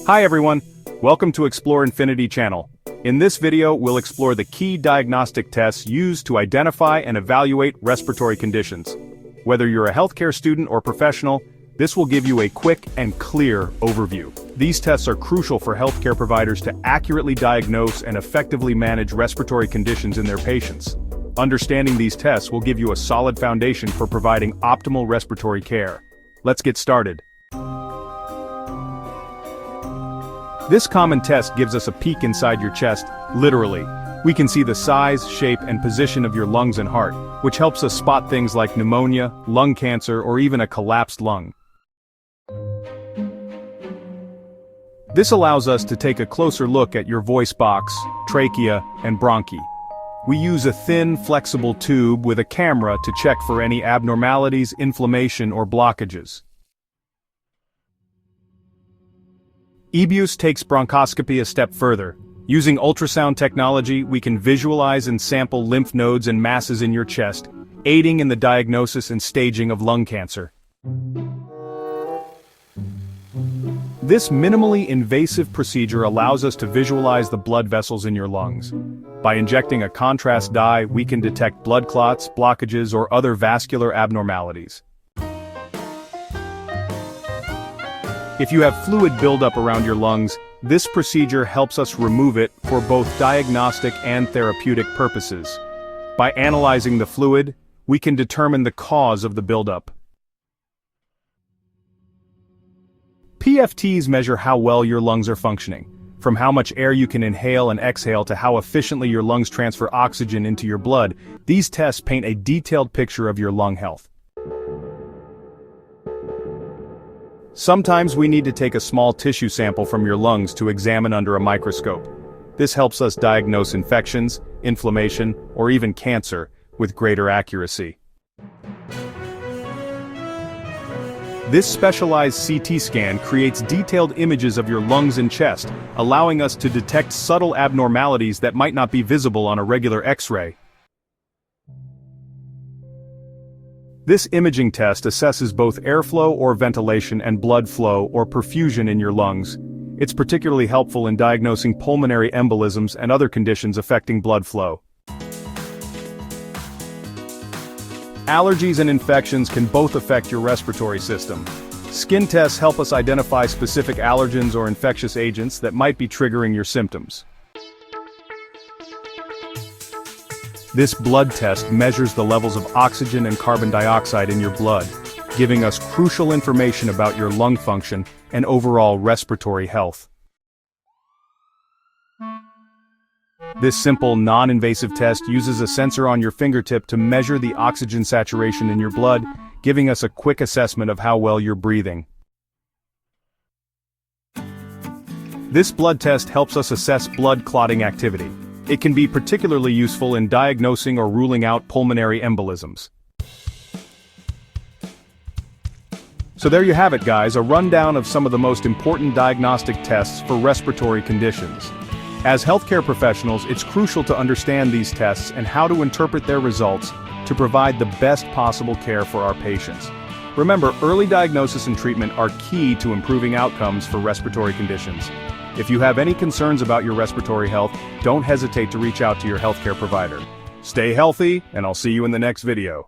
Hi everyone, welcome to Explore Infinity channel. In this video, we'll explore the key diagnostic tests used to identify and evaluate respiratory conditions. Whether you're a healthcare student or professional, this will give you a quick and clear overview. These tests are crucial for healthcare providers to accurately diagnose and effectively manage respiratory conditions in their patients. Understanding these tests will give you a solid foundation for providing optimal respiratory care. Let's get started. This common test gives us a peek inside your chest, literally. We can see the size, shape, and position of your lungs and heart, which helps us spot things like pneumonia, lung cancer, or even a collapsed lung. This allows us to take a closer look at your voice box, trachea, and bronchi. We use a thin, flexible tube with a camera to check for any abnormalities, inflammation, or blockages. EBUS takes bronchoscopy a step further. Using ultrasound technology, we can visualize and sample lymph nodes and masses in your chest, aiding in the diagnosis and staging of lung cancer. This minimally invasive procedure allows us to visualize the blood vessels in your lungs. By injecting a contrast dye, we can detect blood clots, blockages, or other vascular abnormalities. If you have fluid buildup around your lungs, this procedure helps us remove it for both diagnostic and therapeutic purposes. By analyzing the fluid, we can determine the cause of the buildup. PFTs measure how well your lungs are functioning, from how much air you can inhale and exhale to how efficiently your lungs transfer oxygen into your blood. These tests paint a detailed picture of your lung health. Sometimes we need to take a small tissue sample from your lungs to examine under a microscope. This helps us diagnose infections, inflammation, or even cancer with greater accuracy. This specialized CT scan creates detailed images of your lungs and chest, allowing us to detect subtle abnormalities that might not be visible on a regular X-ray. This imaging test assesses both airflow or ventilation and blood flow or perfusion in your lungs. It's particularly helpful in diagnosing pulmonary embolisms and other conditions affecting blood flow. Allergies and infections can both affect your respiratory system. Skin tests help us identify specific allergens or infectious agents that might be triggering your symptoms. This blood test measures the levels of oxygen and carbon dioxide in your blood, giving us crucial information about your lung function and overall respiratory health. This simple, non-invasive test uses a sensor on your fingertip to measure the oxygen saturation in your blood, giving us a quick assessment of how well you're breathing. This blood test helps us assess blood clotting activity. It can be particularly useful in diagnosing or ruling out pulmonary embolisms. So there you have it, guys, a rundown of some of the most important diagnostic tests for respiratory conditions. As healthcare professionals, it's crucial to understand these tests and how to interpret their results to provide the best possible care for our patients. Remember, early diagnosis and treatment are key to improving outcomes for respiratory conditions. If you have any concerns about your respiratory health, don't hesitate to reach out to your healthcare provider. Stay healthy, and I'll see you in the next video.